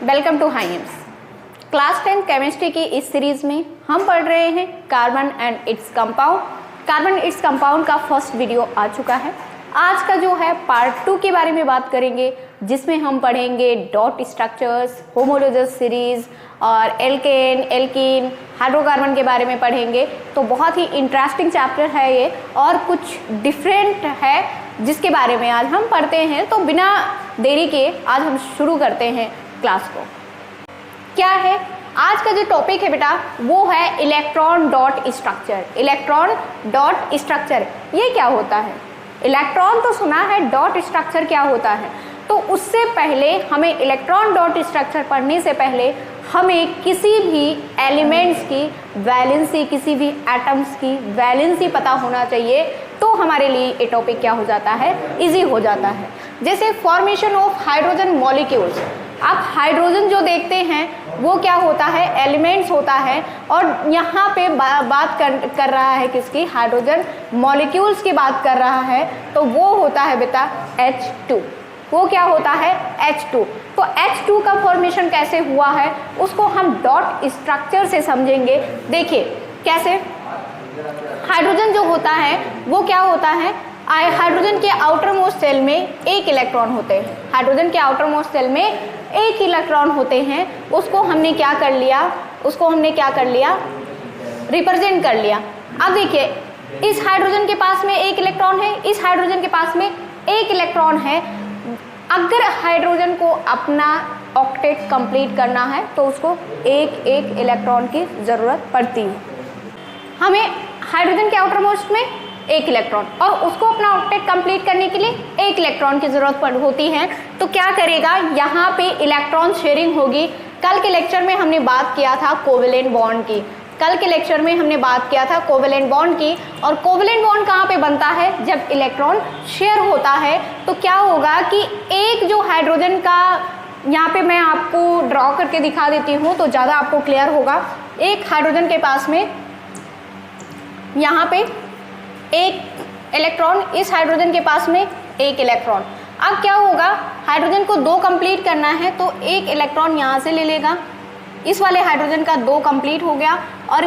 Welcome to हाइम्स। Class 10 chemistry की इस सीरीज में हम पढ़ रहे हैं carbon and its compound. Carbon its compound का फर्स्ट वीडियो आ चुका है। आज का जो है पार्ट 2 के बारे में बात करेंगे, जिसमें हम पढ़ेंगे डॉट स्ट्रक्चर्स, होमोलोगस सीरीज और एल्केन, एल्कीन, हाइड्रोकार्बन के बारे में पढ़ेंगे। तो बहुत ही इंटरेस्टिंग चैप्टर है ये और कुछ डिफरेंट है जिसके बारे में आज हम पढ़ते हैं। तो बिना देरी के आज हम शुरू करते हैं क्लास को। क्या है आज का जो टॉपिक है बेटा, वो है electron dot structure. Electron dot structure ये क्या होता है? इलेक्ट्रॉन तो सुना है, डॉट स्ट्रक्चर क्या होता है? तो उससे पहले हमें इलेक्ट्रॉन डॉट स्ट्रक्चर पढ़ने से पहले हमें किसी भी एलिमेंट्स की वैलेंसी, किसी भी एटम्स की वैलेंसी पता होना चाहिए। तो हमारे लिए ये टॉपिक क्या हो जाता है, इजी हो जाता है। जैसे फॉर्मेशन ऑफ हाइड्रोजन मॉलिक्यूल्स। आप हाइड्रोजन जो देखते हैं वो क्या होता है, एलिमेंट्स होता है। और यहाँ पे बात कर रहा है किसकी, हाइड्रोजन मॉलिक्यूल्स की बात कर रहा है। तो वो होता है बेटा H2। वो क्या होता है, H2। तो H2 का फॉर्मेशन कैसे हुआ है उसको हम डॉट स्ट्रक्चर से समझेंगे। देखिए कैसे, हाइड्रोजन जो होता है वो क्या होता है, हाइड्रोजन के आउटर मोस्ट सेल में एक इलेक्ट्रॉन होते हैं। हाइड्रोजन के आउटर मोस्ट सेल में एक इलेक्ट्रॉन होते हैं। उसको हमने क्या कर लिया, रिप्रेजेंट कर लिया। अब देखिए, इस हाइड्रोजन के पास में एक इलेक्ट्रॉन है, इस हाइड्रोजन के पास में एक इलेक्ट्रॉन है। अगर हाइड्रोजन को अपना ऑक्टेट कंप्लीट करना है तो उसको एक एक इलेक्ट्रॉन की ज़रूरत पड़ती है। हमें हाइड्रोजन के आउटर मोस्ट में एक इलेक्ट्रॉन और उसको अपना ऑक्टेट कंप्लीट करने के लिए एक इलेक्ट्रॉन की ज़रूरत होती है। तो क्या करेगा, यहाँ पे इलेक्ट्रॉन शेयरिंग होगी। कल के लेक्चर में हमने बात किया था कोवेलेंट बॉन्ड की। और कोवेलेंट बॉन्ड कहाँ पे बनता है, जब इलेक्ट्रॉन शेयर होता है। तो क्या होगा कि एक जो हाइड्रोजन का, यहाँ पे मैं आपको ड्रॉ करके दिखा देती हूँ तो ज़्यादा आपको क्लियर होगा। एक हाइड्रोजन के पास में यहाँ पे एक इलेक्ट्रॉन, इस हाइड्रोजन के पास में एक इलेक्ट्रॉन। अब क्या होगा, हाइड्रोजन को 2 कंप्लीट करना है तो एक इलेक्ट्रॉन यहाँ से ले लेगा। इस वाले हाइड्रोजन का 2 कंप्लीट हो गया और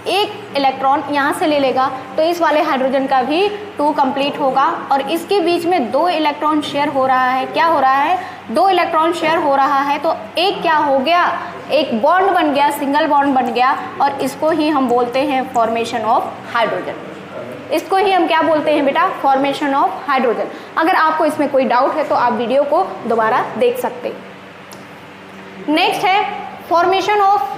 एक इलेक्ट्रॉन यहाँ से ले लेगा तो इस वाले हाइड्रोजन का भी 2 कंप्लीट होगा। और इसके बीच में 2 इलेक्ट्रॉन शेयर हो रहा है। क्या हो रहा है, 2 इलेक्ट्रॉन शेयर हो रहा है। तो एक क्या हो गया, एक बॉन्ड बन गया, सिंगल बॉन्ड बन गया। और इसको ही हम बोलते हैं फॉर्मेशन ऑफ हाइड्रोजन। इसको ही हम क्या बोलते हैं बेटा, फॉर्मेशन ऑफ हाइड्रोजन। अगर आपको इसमें कोई डाउट है तो आप वीडियो को दोबारा देख सकते हैं। नेक्स्ट है formation of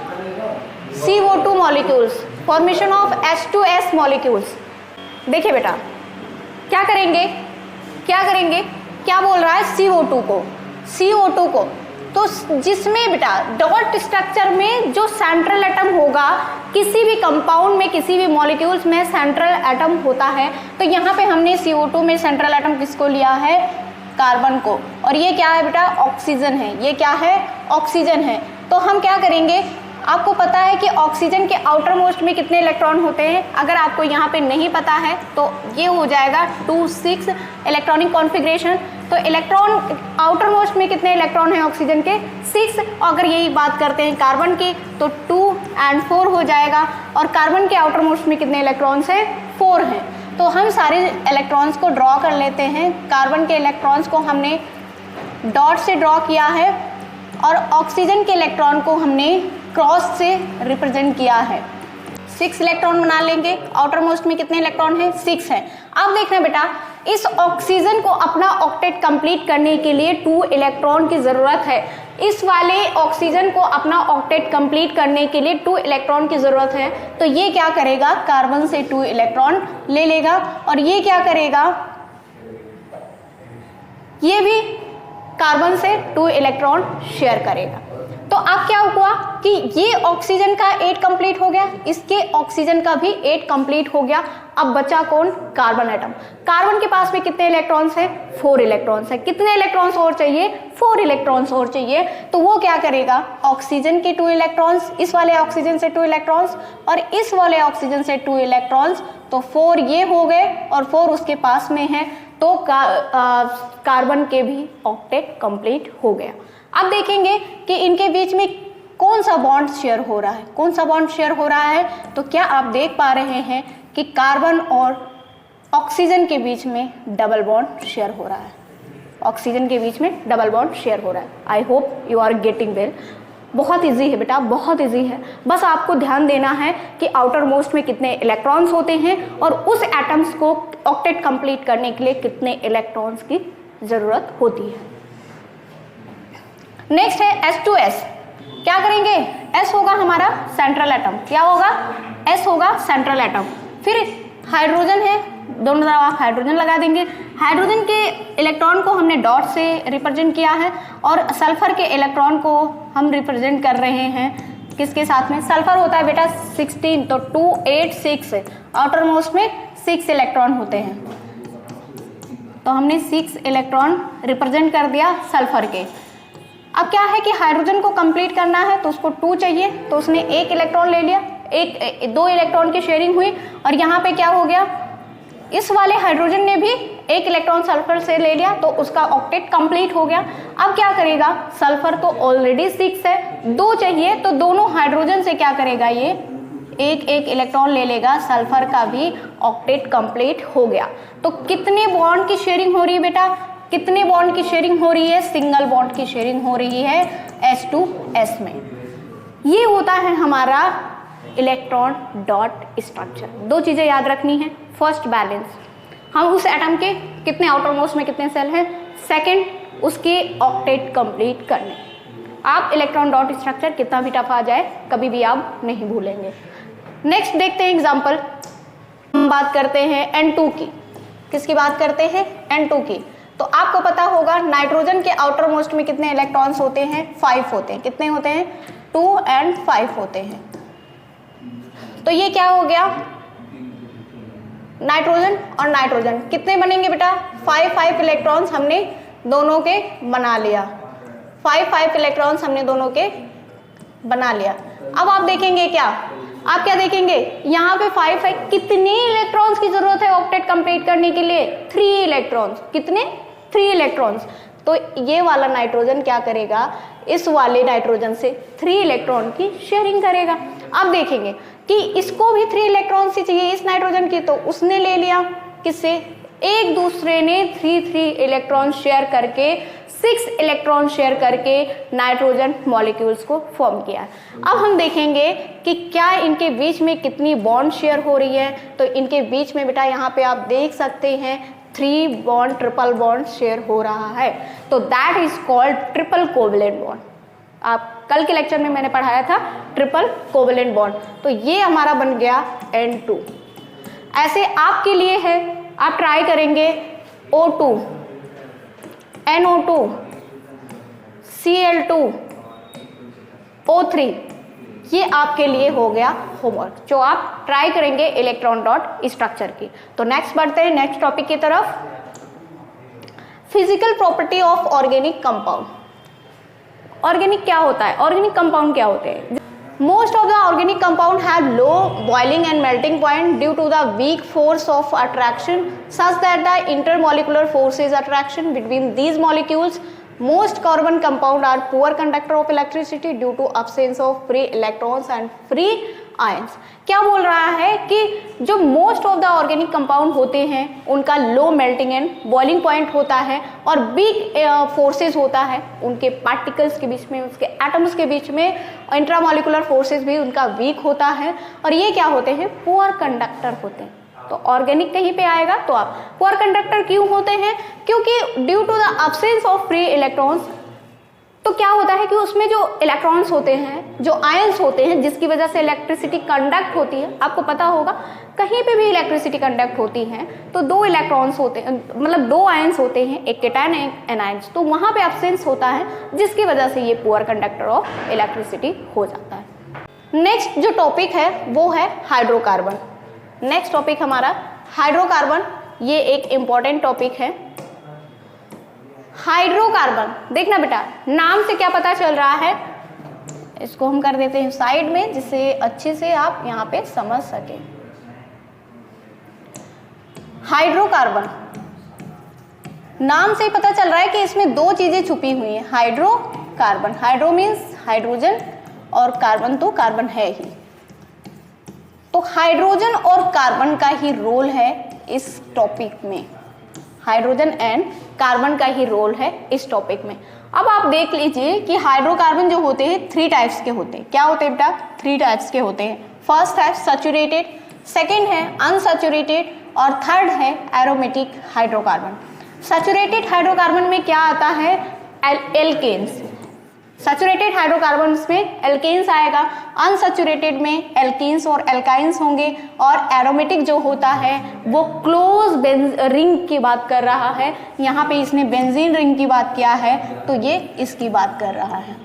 CO2 molecules, formation of H2S molecules. देखिए बेटा क्या करेंगे, क्या बोल रहा है, CO2 को। तो जिसमें बेटा डॉट स्ट्रक्चर में जो सेंट्रल एटम होगा, किसी भी कंपाउंड में, किसी भी मॉलिक्यूल्स में सेंट्रल एटम होता है। तो यहाँ पे हमने CO2 में सेंट्रल एटम किसको लिया है, कार्बन को। और ये क्या है बेटा, ऑक्सीजन है। ये क्या है, ऑक्सीजन है। तो हम क्या करेंगे, आपको पता है कि ऑक्सीजन के आउटर मोस्ट में कितने इलेक्ट्रॉन होते हैं। अगर आपको यहाँ पे नहीं पता है तो ये हो जाएगा 2-6 इलेक्ट्रॉनिक कॉन्फ़िगरेशन। तो इलेक्ट्रॉन आउटर मोस्ट में कितने इलेक्ट्रॉन हैं ऑक्सीजन के, 6। अगर यही बात करते हैं कार्बन की तो 2 और 4 हो जाएगा। और कार्बन के आउटर मोस्ट में कितने इलेक्ट्रॉन्स हैं, 4 हैं। तो हम सारे इलेक्ट्रॉन्स को ड्रॉ कर लेते हैं। कार्बन के इलेक्ट्रॉन्स को हमने डॉट से ड्रॉ किया है और ऑक्सीजन के इलेक्ट्रॉन को हमने क्रॉस से रिप्रेजेंट किया है। 6 इलेक्ट्रॉन बना लेंगे। आउटर मोस्ट में कितने इलेक्ट्रॉन हैं, 6 हैं। अब देखना बेटा, इस ऑक्सीजन को अपना ऑक्टेट कंप्लीट करने के लिए 2 इलेक्ट्रॉन की ज़रूरत है। इस वाले ऑक्सीजन को अपना ऑक्टेट कंप्लीट करने के लिए 2 इलेक्ट्रॉन की ज़रूरत है। तो ये क्या करेगा, कार्बन से 2 इलेक्ट्रॉन ले लेगा। और ये क्या करेगा, ये भी कार्बन से 2 इलेक्ट्रॉन शेयर करेगा। तो अब क्या हुआ कि ये ऑक्सीजन का 8 कंप्लीट हो गया, इसके ऑक्सीजन का भी 8 कंप्लीट हो गया। अब बचा कौन, कार्बन एटम। कार्बन के पास में कितने इलेक्ट्रॉन्स हैं, 4 इलेक्ट्रॉन्स है। कितने इलेक्ट्रॉन्स और चाहिए, 4 इलेक्ट्रॉन्स और चाहिए। तो वो क्या करेगा, ऑक्सीजन के 2 इलेक्ट्रॉन्स, इस वाले ऑक्सीजन से 2 इलेक्ट्रॉन्स और इस वाले ऑक्सीजन से 2 इलेक्ट्रॉन्स। तो 4 ये हो गए और 4 उसके पास में है। तो कार्बन के भी ऑक्टेट कंप्लीट हो गया। अब देखेंगे कि इनके बीच में कौन सा बॉन्ड शेयर हो रहा है, कौन सा बॉन्ड शेयर हो रहा है। तो क्या आप देख पा रहे हैं कि कार्बन और ऑक्सीजन के बीच में डबल बॉन्ड शेयर हो रहा है, ऑक्सीजन के बीच में डबल बॉन्ड शेयर हो रहा है। I hope you are getting well. बहुत इजी है बेटा, बहुत इजी है। बस आपको ध्यान देना है कि आउटर मोस्ट में कितने इलेक्ट्रॉन्स होते हैं और उस एटम्स को ऑक्टेट कंप्लीट करने के लिए कितने इलेक्ट्रॉन्स की जरूरत होती है। नेक्स्ट है H2S। क्या करेंगे, S होगा हमारा सेंट्रल एटम, क्या होगा, S होगा सेंट्रल एटम। फिर हाइड्रोजन है, दोनों तरफ आप हाइड्रोजन लगा देंगे। हाइड्रोजन के इलेक्ट्रॉन को हमने डॉट से रिप्रेजेंट किया है और सल्फर के इलेक्ट्रॉन को हम रिप्रेजेंट कर रहे हैं किसके साथ में, सल्फर होता है बेटा 16, तो 2 8 6, आउटर मोस्ट में 6 इलेक्ट्रॉन होते हैं, तो हमने 6 इलेक्ट्रॉन रिप्रेजेंट कर दिया सल्फर के। अब क्या है कि हाइड्रोजन को कंप्लीट करना है तो उसको 2 चाहिए, तो उसने 1 इलेक्ट्रॉन ले लिया, 2 इलेक्ट्रॉन की शेयरिंग हुई और यहाँ पे क्या हो गया, इस वाले हाइड्रोजन ने भी 1 इलेक्ट्रॉन सल्फर से ले लिया तो उसका ऑक्टेट कंप्लीट हो गया। अब क्या करेगा, सल्फर तो ऑलरेडी 6 है, 2 चाहिए, तो दोनों हाइड्रोजन से क्या करेगा, ये 1 इलेक्ट्रॉन ले लेगा, सल्फर का भी ऑक्टेट कंप्लीट हो गया। तो कितने बॉन्ड की शेयरिंग हो रही है बेटा, कितने बॉन्ड की शेयरिंग हो रही है, सिंगल बॉन्ड की शेयरिंग हो रही है H2S में। ये होता है हमारा इलेक्ट्रॉन डॉट स्ट्रक्चर। 2 चीजें याद रखनी है, फर्स्ट बैलेंस, हम उस एटम के कितने आउटर मोस्ट में कितने सेल हैं, सेकंड उसके ऑक्टेट कंप्लीट करने। आप इलेक्ट्रॉन डॉट स्ट्रक्चर कितना भी टफ आ जाए कभी भी आप नहीं भूलेंगे। नेक्स्ट देखते हैं एग्जांपल, हम बात करते हैं N2 की। किसकी बात करते हैं, N2 की। तो आपको पता होगा नाइट्रोजन के आउटर मोस्ट में कितने इलेक्ट्रॉन्स होते हैं, 5 होते हैं। कितने होते हैं, 2 और 5 होते हैं। तो ये क्या हो गया, नाइट्रोजन और नाइट्रोजन कितने बनेंगे बेटा, 5 इलेक्ट्रॉन्स हमने दोनों के बना लिया, 5 इलेक्ट्रॉन्स हमने दोनों के बना लिया। अब आप देखेंगे क्या, आप क्या देखेंगे, यहाँ पे 5 है, कितने इलेक्ट्रॉन्स की जरूरत है ऑक्टेट कंप्लीट करने के लिए, 3 इलेक्ट्रॉन्स। कितने, 3 इलेक्ट्रॉन्स। तो ये वाला नाइट्रोजन क्या करेगा, इस वाले नाइट्रोजन से 3 इलेक्ट्रॉन की शेयरिंग करेगा। अब देखेंगे कि इसको भी 3 इलेक्ट्रॉन ही चाहिए इस नाइट्रोजन की, तो उसने ले लिया, किससे, एक दूसरे ने 3 इलेक्ट्रॉन शेयर करके 6 इलेक्ट्रॉन शेयर करके नाइट्रोजन मॉलिक्यूल्स को फॉर्म किया। अब हम देखेंगे कि क्या इनके बीच में कितनी बॉन्ड शेयर हो रही है। तो इनके बीच में बेटा यहाँ पे आप देख सकते हैं 3 बॉन्ड, ट्रिपल बॉन्ड शेयर हो रहा है, तो that is called triple covalent bond. आप कल के लेक्चर में मैंने पढ़ाया था ट्रिपल कोवलेंट बॉन्ड। तो ये हमारा बन गया N2। ऐसे आपके लिए है, आप ट्राई करेंगे O2, NO2, Cl2, O3, ये आपके लिए हो गया होमवर्क जो आप ट्राई करेंगे इलेक्ट्रॉन डॉट स्ट्रक्चर की। तो नेक्स्ट बढ़ते हैं नेक्स्ट टॉपिक की तरफ, physical property of organic compound. Organic क्या होता है, ऑर्गेनिक कंपाउंड क्या होते हैं। Most of the organic compound have low boiling and melting point due to the weak force of attraction such that the intermolecular forces attraction between these molecules. Most carbon compound are poor conductor of electricity due to absence of free electrons and free ions. क्या बोल रहा है कि जो most of the organic compound होते हैं उनका low melting and boiling point होता है और वीक फोर्सेस होता है उनके पार्टिकल्स के बीच में, उसके एटम्स के बीच में, इंट्रामोलिकुलर फोर्सेस भी उनका वीक होता है और ये क्या होते हैं, पुअर कंडक्टर होते हैं। तो ऑर्गेनिक कहीं पे आएगा तो आप पुअर कंडक्टर क्यों होते हैं, क्योंकि due to the absence of free electrons. तो क्या होता है कि उसमें जो इलेक्ट्रॉन्स होते हैं, जो आयंस होते हैं, जिसकी वजह से इलेक्ट्रिसिटी कंडक्ट होती है। आपको पता होगा कहीं पे भी इलेक्ट्रिसिटी कंडक्ट होती है तो 2 इलेक्ट्रॉन्स होते हैं, मतलब 2 आयंस होते हैं, एक केटायन एक एनायंस, तो वहां पे अब्सेंस होता है जिसकी वजह से ये पुअर कंडक्टर ऑफ इलेक्ट्रिसिटी हो जाता है। नेक्स्ट जो टॉपिक है वो है हाइड्रोकार्बन। नेक्स्ट टॉपिक हमारा हाइड्रोकार्बन, ये एक इंपॉर्टेंट टॉपिक है। हाइड्रोकार्बन देखना बेटा, नाम से क्या पता चल रहा है, इसको हम कर देते हैं साइड में जिससे अच्छे से आप यहाँ पे समझ सके। हाइड्रोकार्बन नाम से पता चल रहा है कि इसमें 2 चीजें छुपी हुई हैं, hydro carbon, hydro means hydrogen और कार्बन तो कार्बन है ही। तो हाइड्रोजन और कार्बन का ही रोल है इस टॉपिक में, हाइड्रोजन एंड कार्बन का ही रोल है इस टॉपिक में। अब आप देख लीजिए कि हाइड्रोकार्बन जो होते हैं 3 टाइप्स के होते हैं। क्या होते हैं बेटा? 3 टाइप्स के होते हैं। फर्स्ट है सैचुरेटेड, सेकंड है अनसैचुरेटेड और थर्ड है एरोमेटिक हाइड्रोकार्बन। सैचुरेटेड हाइड्रोकार्बन में क्या आता है? एल्केन्स। सैचुरेटेड हाइड्रोकार्बन्स में एल्केन्स आएगा, अनसैचुरेटेड में एल्कीन्स और एल्काइंस होंगे, और एरोमेटिक जो होता है वो क्लोज रिंग की बात कर रहा है। यहाँ पे इसने बेंजीन रिंग की बात किया है तो ये इसकी बात कर रहा है।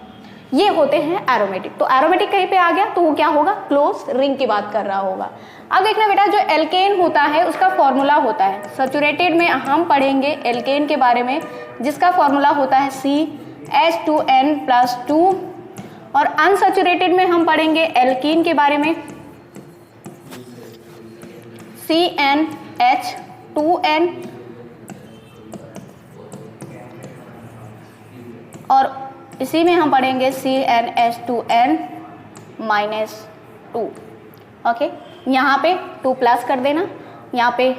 ये होते हैं एरोमेटिक। तो एरोमेटिक कहीं पे आ गया तो वो क्या होगा? क्लोज रिंग की बात कर रहा होगा। अब देखना बेटा, जो एल्केन होता है उसका फॉर्मूला होता है, सैचुरेटेड में हम पढ़ेंगे एल्केन के बारे में, जिसका फॉर्मूला होता है CH2N+2, और अनसैचुरेटेड में हम पढ़ेंगे एल्कीन के बारे में, CnH2n, और इसी में हम पढ़ेंगे CnH2n-2। ओके, यहाँ पे 2 प्लस कर देना, यहाँ पे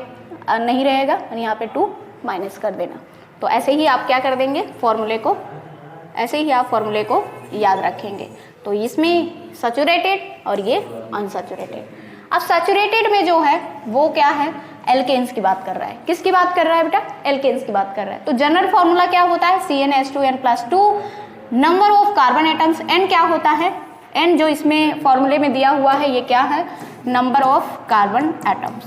नहीं रहेगा और यहाँ पे 2 माइनस कर देना। तो ऐसे ही आप क्या कर देंगे? फॉर्मूले को ऐसे ही आप फॉर्मूले को याद रखेंगे। तो इसमें सैचुरेटेड और ये अनसैचुरेटेड। अब सैचुरेटेड में जो है वो क्या है? एल्केन्स की बात कर रहा है। किसकी बात कर रहा है बेटा? एल्केन्स की बात कर रहा है। तो जनरल फॉर्मूला क्या होता है? CnH2n+2। Number of carbon atoms, n क्या होता है? n जो इसमें फॉर्मूले में दिया हुआ है ये क्या है? Number of carbon atoms.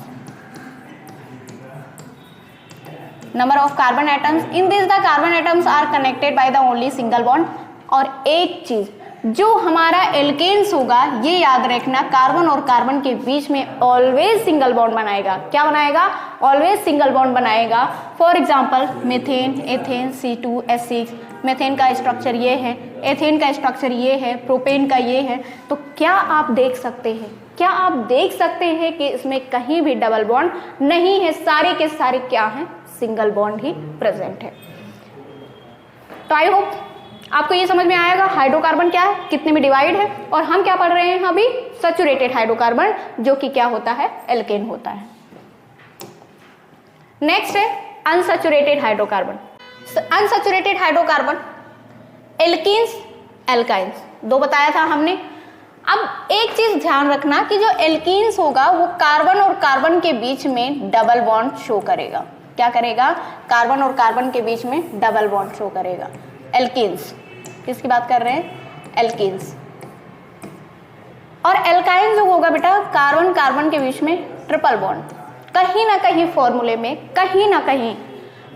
Number of carbon atoms, in this the carbon atoms are connected by the only single bond. और एक चीज, जो हमारा एल्केन्स होगा ये याद रखना, कार्बन और कार्बन के बीच में ऑलवेज सिंगल बॉन्ड बनाएगा। क्या बनाएगा? ऑलवेज सिंगल बॉन्ड बनाएगा। For example methane, ethane, C2H6। Methane का स्ट्रक्चर ये है, एथेन का स्ट्रक्चर ये है, प्रोपेन का ये है। तो क्या आप देख सकते हैं, क्या आप देख सकते हैं कि इसमें कहीं भी डबल बॉन्ड नहीं है, सारे के सारे क्या हैं? सिंगल बॉन्ड ही प्रेजेंट है। तो आई होप आपको ये समझ में आएगा हाइड्रोकार्बन क्या है, कितने में डिवाइड है, और हम क्या पढ़ रहे हैं अभी? सैचुरेटेड हाइड्रोकार्बन, जो कि क्या होता है? एल्केन होता है। नेक्स्ट है unsaturated hydrocarbon. Unsaturated hydrocarbon alkenes, alkynes, 2 बताया था हमने। अब एक चीज ध्यान रखना कि जो एल्कीन्स होगा वो कार्बन और कार्बन के बीच में डबल बॉन्ड शो करेगा। क्या करेगा? कार्बन और कार्बन के बीच में डबल बॉन्ड शो करेगा। एल्कीन्स, किसकी बात कर रहे हैं? एल्कीन्स। और एल्काइन जो होगा बेटा, कार्बन कार्बन के बीच में ट्रिपल बॉन्ड। कहीं ना कहीं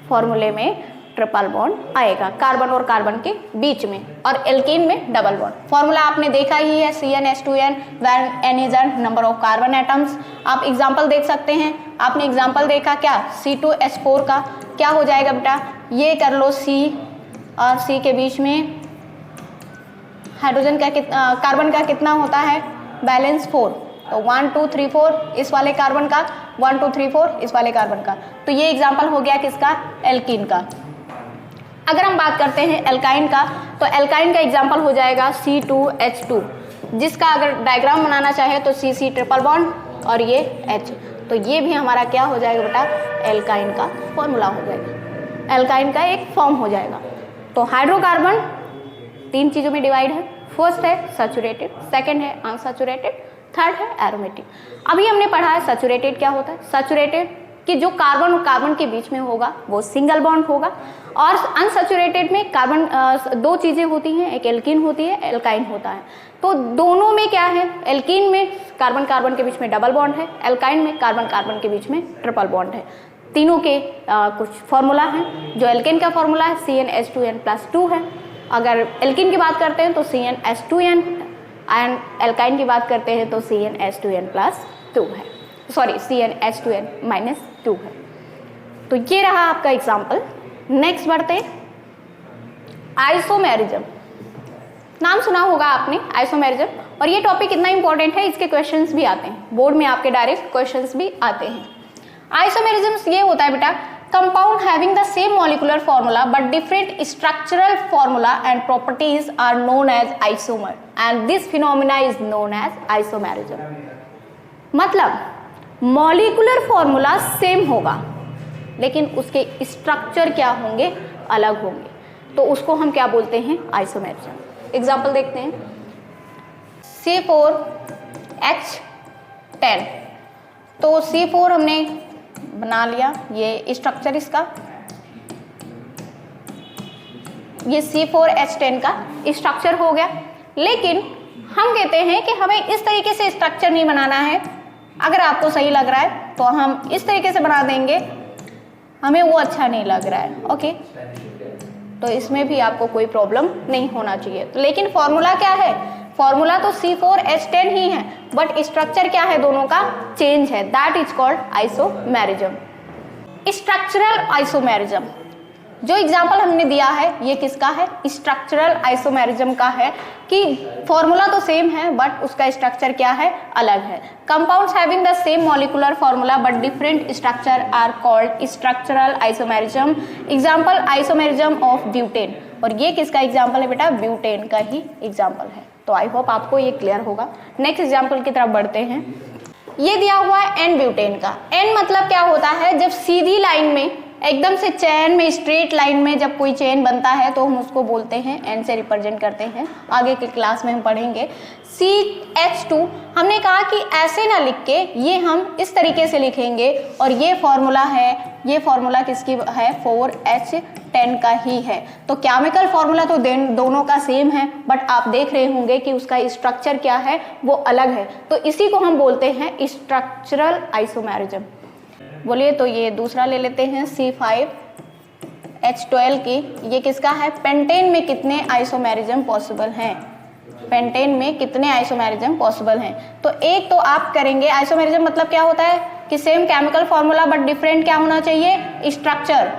फॉर्मूले में ट्रिपल बॉन्ड आएगा कार्बन और कार्बन के बीच में, और एल्कीन में डबल बॉन्ड। फॉर्मूला आपने देखा ही है, CnH2n when n is the number of carbon atoms. आप एग्जांपल देख सकते हैं, आपने एग्जांपल देखा क्या? C2H4 का क्या हो जाएगा बेटा? ये कर लो, C और C के बीच में हाइड्रोजन का कार्बन का कितना होता है? बैलेंस 4। तो 1 2 3 4 इस वाले कार्बन का, 1 2 3 4 इस वाले कार्बन का। तो ये एग्जांपल हो गया किसका? एल्कीन का। अगर हम बात करते हैं एल्काइन का, तो एल्काइन का एग्जांपल हो जाएगा C2H2, जिसका अगर डायग्राम बनाना चाहे तो CC ट्रिपल बॉन्ड और ये H। तो ये भी हमारा क्या हो जाएगा बेटा? एल्काइन का फॉर्मूला हो जाएगा, एल्काइन का एक फॉर्म हो जाएगा। तो हाइड्रोकार्बन 3 चीज़ों में डिवाइड है। फर्स्ट है सैचुरेटेड, सेकंड है अनसैचुरेटेड, थर्ड है एरोमेटिक। अभी हमने पढ़ा है सैचुरेटेड क्या होता है। सैचुरेटेड कि जो कार्बन और कार्बन के बीच में होगा वो सिंगल बॉन्ड होगा, और अनसैचुरेटेड में कार्बन 2 चीज़ें होती हैं, एक एल्कीन होती है, एल्काइन होता है। तो दोनों में क्या है? एल्कीन में कार्बन कार्बन के बीच में डबल बॉन्ड है, एल्काइन में कार्बन कार्बन के बीच में ट्रिपल बॉन्ड है। तीनों के कुछ फॉर्मूला हैं। जो एल्केन का फॉर्मूला है CnH2n+2 है। अगर एल्कीन की बात करते हैं तो CnH2n, एंड एल्काइन की बात करते हैं तो CnH2n+2 है, सॉरी CnH2n-2 है। तो ये रहा आपका एग्जाम्पल। नेक्स्ट बढ़ते आइसोमेरिज्म। नाम सुना होगा आपने आइसोमेरिज्म, और ये टॉपिक इतना इंपॉर्टेंट है, इसके क्वेश्चंस भी आते हैं बोर्ड में, आपके डायरेक्ट क्वेश्चंस भी आते हैं। आइसोमेरिज्म ये होता है बेटा compound having the same molecular formula but different structural formula and properties are known as isomer and this phenomena is known as isomerism. मतलब मॉलिकुलर फॉर्मूला सेम होगा लेकिन उसके स्ट्रक्चर क्या होंगे, अलग होंगे, तो उसको हम क्या बोलते हैं, आइसोमेरिज्म। एग्जांपल देखते हैं, C4H10, तो C4 हमने बना लिया, ये स्ट्रक्चर इसका, ये C4H10 का स्ट्रक्चर हो गया। लेकिन हम कहते हैं कि हमें इस तरीके से स्ट्रक्चर नहीं बनाना है, अगर आपको सही लग रहा है तो हम इस तरीके से बना देंगे, हमें वो अच्छा नहीं लग रहा है, ओके, तो इसमें भी आपको कोई प्रॉब्लम नहीं होना चाहिए। लेकिन फॉर्मूला क्या है, फॉर्मूला तो C4H10 ही है बट स्ट्रक्चर क्या है, दोनों का चेंज है, that is called isomerism. Structural isomerism, जो एग्जांपल हमने दिया है ये किसका है, स्ट्रक्चरल आइसोमेरिज्म का है कि फॉर्मूला तो सेम है बट उसका स्ट्रक्चर क्या है, अलग है। Compounds having the same molecular formula but different structure are called structural isomerism. Example isomerism of butane, और ये किसका एग्जांपल है बेटा, ब्यूटेन का ही एग्जांपल है। तो आई होप आपको ये क्लियर होगा। नेक्स्ट एग्जांपल की तरफ बढ़ते हैं। ये दिया हुआ है एन ब्यूटेन का। एन मतलब क्या होता है, जब सीधी लाइन में एकदम से चेन में, स्ट्रेट लाइन में जब कोई चेन बनता है तो हम उसको बोलते हैं, एन से रिप्रेजेंट करते हैं। आगे के क्लास में हम पढ़ेंगे। CH2 हमने कहा कि ऐसे ना लिख के ये हम इस तरीके से लिखेंगे, और ये फॉर्मूला है, ये फॉर्मूला किसकी है, 4H10 का ही है। तो केमिकल फॉर्मूला तो दोनों का सेम है बट आप देख रहे होंगे कि उसका स्ट्रक्चर क्या है, वो अलग है, तो इसी को हम बोलते हैं स्ट्रक्चरल आइसोमेरिज्म। बोलिए, तो ये दूसरा ले लेते हैं, C5H12 की, ये किसका है, पेंटेन में कितने आइसोमेरिज्म पॉसिबल हैं, पेंटेन में कितने आइसोमेरिज्म पॉसिबल हैं। तो एक तो आप करेंगे, आइसोमेरिज्म मतलब क्या होता है कि same chemical formula but different क्या होना चाहिए, स्ट्रक्चर।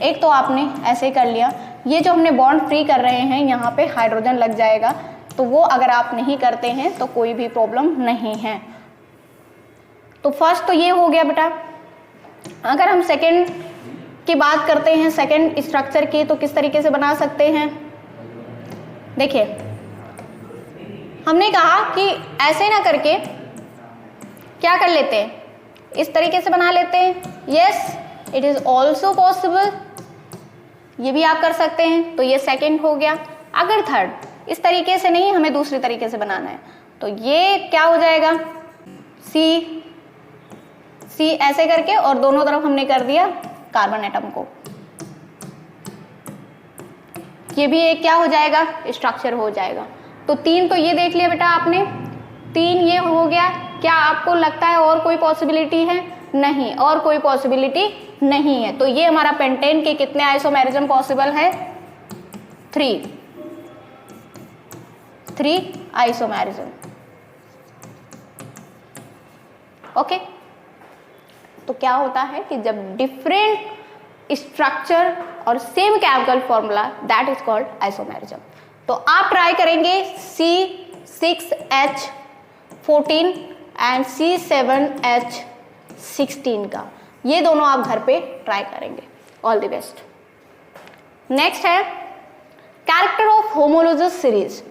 एक तो आपने ऐसे कर लिया। ये जो हमने बॉन्ड फ्री कर रहे हैं, यहाँ पे हाइड्रोजन लग जाएगा, तो वो अगर आप नहीं करते हैं तो कोई भी प्रॉब्लम नहीं है। तो फर्स्ट तो ये हो गया बेटा। अगर हम सेकंड की बात करते हैं, सेकंड स्ट्रक्चर की, तो किस तरीके से बना सकते हैं, देखिए हमने कहा कि ऐसे ना करके क्या कर लेते हैं, इस तरीके से बना लेते हैं। Yes, it is also possible, ये भी आप कर सकते हैं। तो ये सेकंड हो गया। अगर थर्ड, इस तरीके से नहीं, हमें दूसरी तरीके से बनाना है, तो ये क्या हो जाएगा, सी ऐसे करके, और दोनों तरफ हमने कर दिया कार्बन एटम को, ये भी एक क्या हो जाएगा, स्ट्रक्चर हो जाएगा। तो तीन तो ये देख लिया बेटा आपने, तीन ये हो गया। क्या आपको लगता है और कोई पॉसिबिलिटी है, नहीं, और कोई पॉसिबिलिटी नहीं है। तो ये हमारा पेंटेन के कितने आइसोमेरिज्म पॉसिबल है, 3 आइसोमेरिज्म, ओके। तो क्या होता है कि जब डिफरेंट स्ट्रक्चर और same chemical formula, that is called isomerism. तो आप ट्राई करेंगे C6H14 एंड C7H16 का, ये दोनों आप घर पे ट्राई करेंगे। All the best. नेक्स्ट है character of homologous series.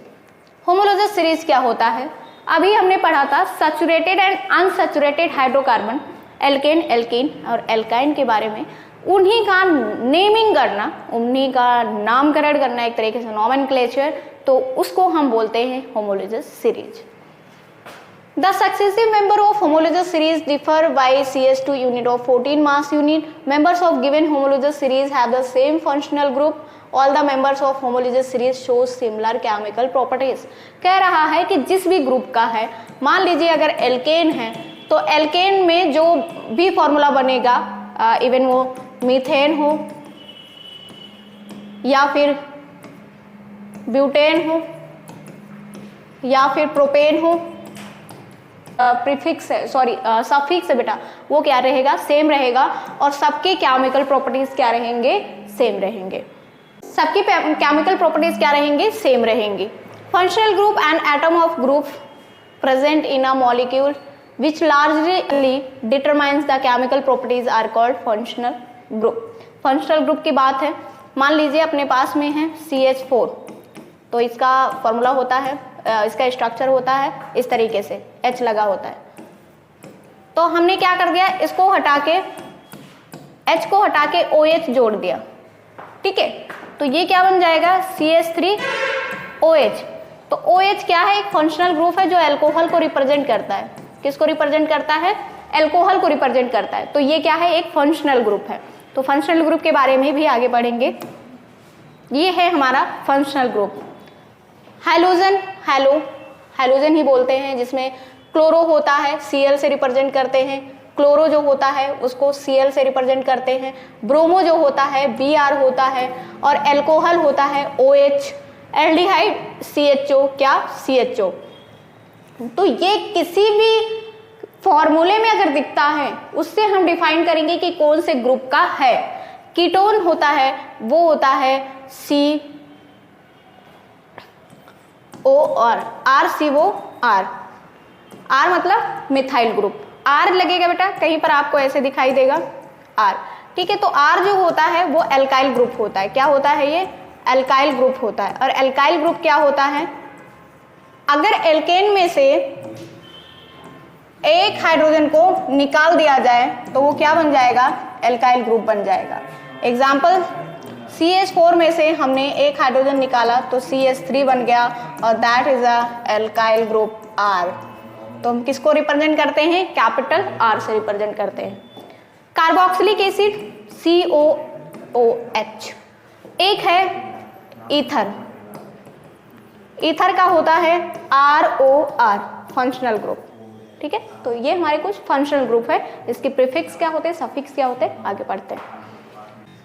Homologous series क्या होता है, अभी हमने पढ़ा था saturated and unsaturated hydrocarbon, alkane, alkene और एल्काइन के बारे में। उन्हीं का नेमिंग करना, उन्हीं का नामकरण करना, एक तरीके से नॉमेनक्लेचर, तो उसको हम बोलते हैं homologous series. The successive member of homologous series differ by CH2 unit of 14 mass unit. Members of given homologous series have the same functional group. All the members of homologous series show similar chemical properties. कह रहा है कि जिस भी group का है, मान लीजिए अगर एल्केन है, तो एल्केन में जो भी फॉर्मूला बनेगा, इवन वो मीथेन हो या फिर ब्यूटेन हो या फिर प्रोपेन हो, प्रीफिक्स है, सॉरी सफिक्स है बेटा, वो क्या रहेगा, सेम रहेगा, और सबके केमिकल प्रॉपर्टीज क्या रहेंगे, सेम रहेंगे। सबकी केमिकल प्रॉपर्टीज क्या रहेंगी, सेम रहेंगी। Functional group and atom of group present in a molecule which largely determines the chemical properties are called functional group. functional group की बात है, मान लीजिए अपने पास में है CH4, तो इसका फॉर्मूला होता है, इसका स्ट्रक्चर होता है इस तरीके से, H लगा होता है। तो हमने क्या कर दिया, इसको हटा के H को हटा के OH जोड़ दिया, ठीक है। तो ये क्या बन जाएगा, CH3OH। तो OH क्या है, एक फंक्शनल ग्रुप है जो अल्कोहल को रिप्रेजेंट करता है। किसको रिप्रेजेंट करता है, अल्कोहल को रिप्रेजेंट करता है। तो ये क्या है, एक फंक्शनल ग्रुप है। तो फंक्शनल ग्रुप के बारे में भी आगे पढ़ेंगे। ये है हमारा फंक्शनल ग्रुप। हैलोजन, हैलोजन ही बोलते हैं, जिसमें क्लोरो होता है, Cl से रिप्रेजेंट करते हैं। क्लोरो जो होता है उसको Cl से रिप्रेजेंट करते हैं। ब्रोमो जो होता है Br होता है, और एल्कोहल होता है OH। एल्डिहाइड CHO, क्या, CHO। तो ये किसी भी फॉर्मूले में अगर दिखता है उससे हम डिफाइन करेंगे कि कौन से ग्रुप का है। कीटोन होता है, वो होता है CO और RCOR। R मतलब मिथाइल ग्रुप, R लगेगा बेटा कहीं पर, आपको ऐसे दिखाई देगा R, ठीक है। तो R जो होता है वो एल्काइल ग्रुप होता है। क्या होता है, ये एल्काइल ग्रुप होता है। और एल्काइल ग्रुप क्या होता है, अगर एल्केन में से एक हाइड्रोजन को निकाल दिया जाए तो वो क्या बन जाएगा, एल्काइल ग्रुप बन जाएगा। एग्जाम्पल, CH4 में से हमने एक हाइड्रोजन निकाला तो CH3 बन गया, और that is a alkyl group R। तो हम किसको रिप्रेजेंट करते हैं, कैपिटल R से रिप्रेजेंट करते हैं। Carboxylic acid COOH। एक है ईथर, ईथर का होता है ROR, फंक्शनल ग्रुप, ठीक है। तो ये हमारे कुछ फंक्शनल ग्रुप है। इसके प्रीफिक्स क्या होते हैं, सफिक्स क्या होते हैं, आगे पढ़ते हैं।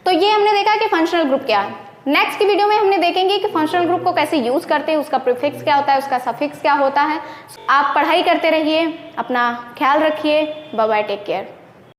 तो ये हमने देखा कि फंक्शनल ग्रुप क्या है। नेक्स्ट की वीडियो में हमने देखेंगे कि फंक्शनल ग्रुप को कैसे यूज करते हैं, उसका प्रीफिक्स क्या होता है, उसका सफिक्स क्या होता है। आप पढ़ाई करते रहिए, अपना ख्याल रखिए। Bye bye, take care.